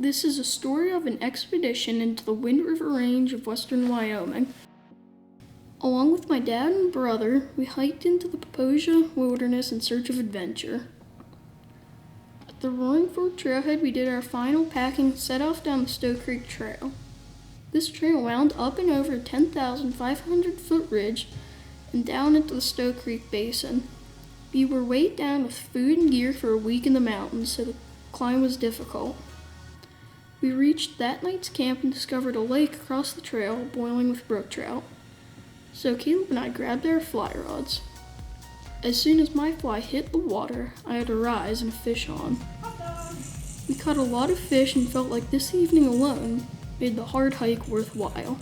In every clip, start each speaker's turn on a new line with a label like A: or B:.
A: This is a story of an expedition into the Wind River Range of western Wyoming. Along with my dad and brother, we hiked into the Paposia Wilderness in search of adventure. At the Roaring Fork Trailhead, we did our final packing and set off down the Stow Creek Trail. This trail wound up and over a 10,500-foot ridge and down into the Stow Creek Basin. We were weighed down with food and gear for a week in the mountains, so the climb was difficult. We reached that night's camp and discovered a lake across the trail boiling with brook trout. So Caleb and I grabbed our fly rods. As soon as my fly hit the water, I had to rise and fish on. We caught a lot of fish and felt like this evening alone made the hard hike worthwhile.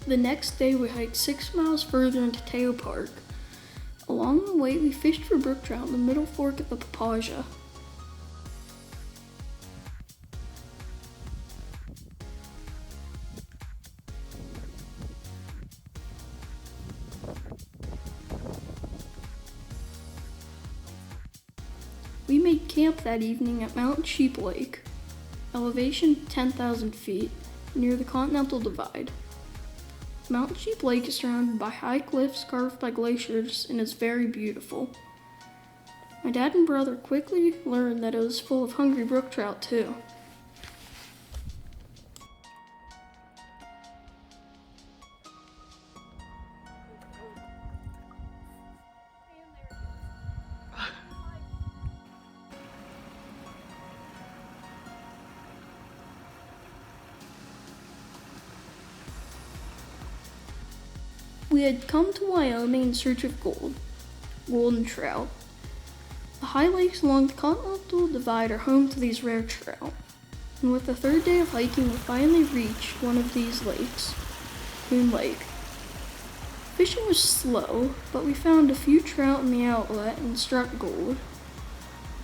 A: The next day, we hiked 6 miles further into Tejo Park. Along the way, we fished for brook trout in the middle fork of the Paposia. We made camp that evening at Mountain Sheep Lake, elevation 10,000 feet, near the Continental Divide. Mountain Sheep Lake is surrounded by high cliffs carved by glaciers and is very beautiful. My dad and brother quickly learned that it was full of hungry brook trout too. We had come to Wyoming in search of golden trout. The high lakes along the Continental Divide are home to these rare trout. And with the third day of hiking, we finally reached one of these lakes, Moon Lake. Fishing was slow, but we found a few trout in the outlet and struck gold.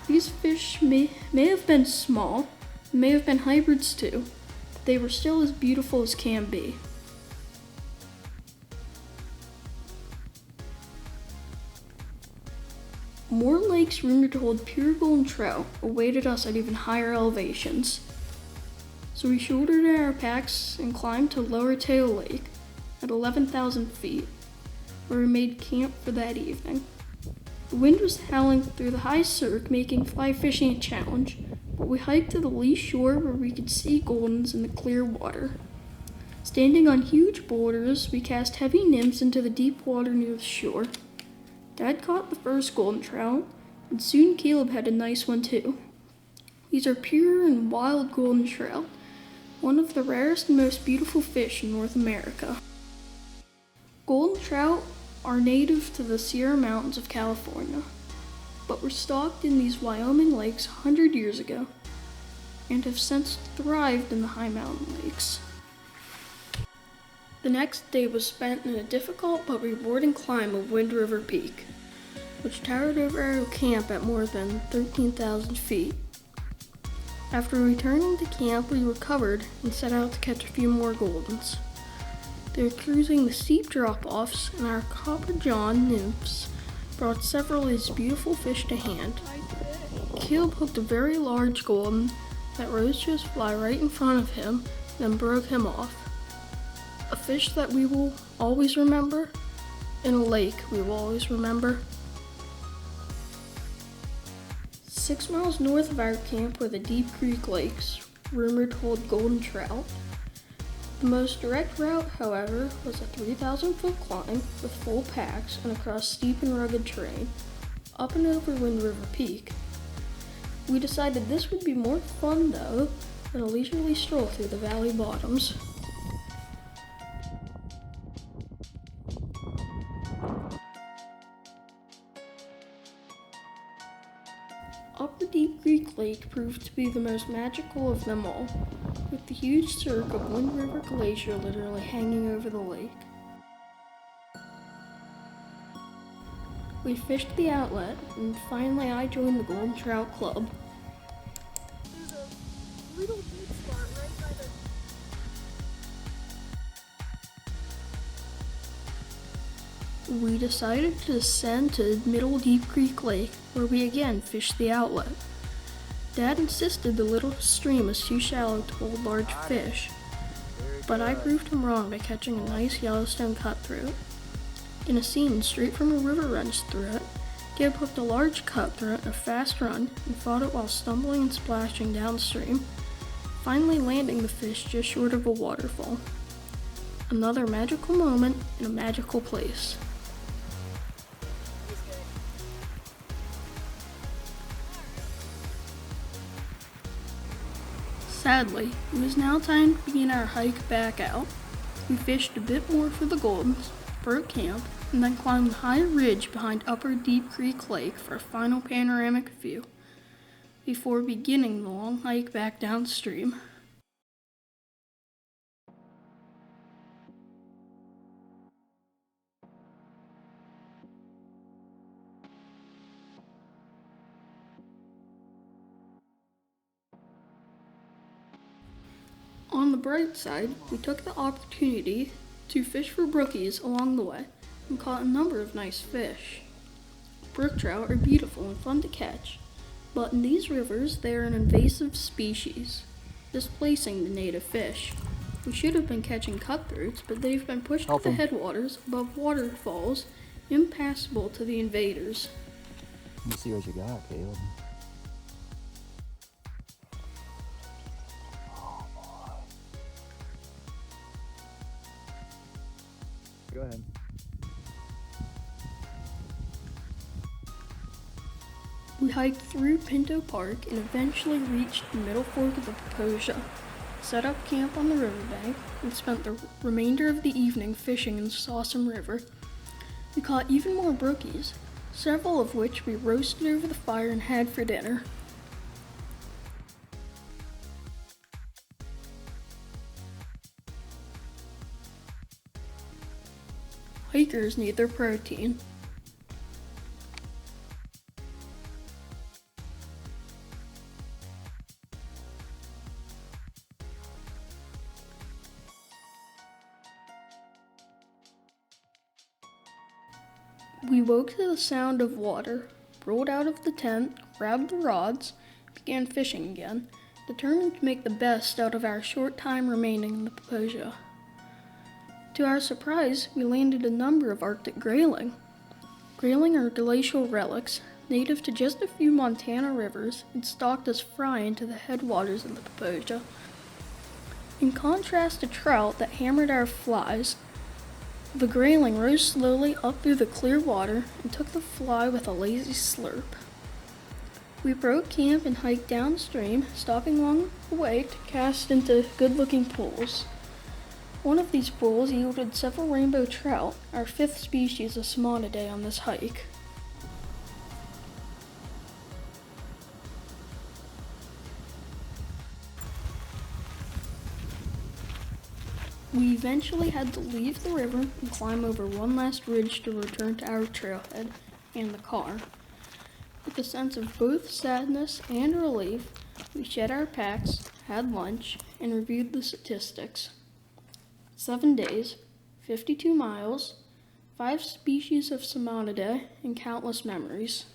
A: These fish may have been small, may have been hybrids too, but they were still as beautiful as can be. More lakes rumored to hold pure golden trout awaited us at even higher elevations. So we shouldered our packs and climbed to Lower Tejo Lake at 11,000 feet, where we made camp for that evening. The wind was howling through the high cirque, making fly fishing a challenge, but we hiked to the lee shore where we could see goldens in the clear water. Standing on huge boulders, we cast heavy nymphs into the deep water near the shore. Dad caught the first golden trout, and soon Caleb had a nice one too. These are pure and wild golden trout, one of the rarest and most beautiful fish in North America. Golden trout are native to the Sierra Mountains of California, but were stocked in these Wyoming lakes 100 years ago, and have since thrived in the high mountain lakes. The next day was spent in a difficult but rewarding climb of Wind River Peak, which towered over our camp at more than 13,000 feet. After returning to camp, we recovered and set out to catch a few more goldens. They were cruising the steep drop-offs, and our copper john nymphs brought several of these beautiful fish to hand. Caleb hooked a very large golden that rose to his fly right in front of him, then broke him off. A fish that we will always remember, in a lake we will always remember. 6 miles north of our camp were the Deep Creek Lakes, rumored to hold golden trout. The most direct route, however, was a 3,000-foot climb with full packs and across steep and rugged terrain, up and over Wind River Peak. We decided this would be more fun, though, than a leisurely stroll through the valley bottoms. Upper Deep Creek Lake proved to be the most magical of them all, with the huge cirque of Wind River Glacier literally hanging over the lake. We fished the outlet, and finally I joined the Golden Trout Club.
B: There's a little beach spot right by the
A: we decided to descend to Middle Deep Creek Lake, where we again fished the outlet. Dad insisted the little stream was too shallow to hold large fish, but I proved him wrong by catching a nice Yellowstone cutthroat. In a seam straight from a river runs through it, Gib hooked a large cutthroat in a fast run and fought it while stumbling and splashing downstream, finally landing the fish just short of a waterfall. Another magical moment in a magical place. Sadly, it was now time to begin our hike back out. We fished a bit more for the Goldens, broke camp, and then climbed the high ridge behind Upper Deep Creek Lake for a final panoramic view, before beginning the long hike back downstream. On the bright side, we took the opportunity to fish for brookies along the way and caught a number of nice fish. Brook trout are beautiful and fun to catch, but in these rivers they are an invasive species, displacing the native fish. We should have been catching cutthroats, but they've been pushed to the headwaters above waterfalls, impassable to the invaders.
C: Let me see what you got, Caleb. Go ahead.
A: We hiked through Pinto Park and eventually reached the middle fork of the Pocosia, set up camp on the riverbank, and spent the remainder of the evening fishing in the Sawsum River. We caught even more brookies, several of which we roasted over the fire and had for dinner. Hikers need their protein. We woke to the sound of water, rolled out of the tent, grabbed the rods, began fishing again, determined to make the best out of our short time remaining in the Pocosia. To our surprise, we landed a number of Arctic grayling. Grayling are glacial relics, native to just a few Montana rivers and stalked as fry into the headwaters of the Pocosia. In contrast to trout that hammered our flies, the grayling rose slowly up through the clear water and took the fly with a lazy slurp. We broke camp and hiked downstream, stopping along the way to cast into good-looking pools. One of these pools yielded several rainbow trout, our fifth species of Simonidae on this hike. We eventually had to leave the river and climb over one last ridge to return to our trailhead and the car. With a sense of both sadness and relief, we shed our packs, had lunch, and reviewed the statistics. 7 days, 52 miles, 5 species of Simonidae, and countless memories.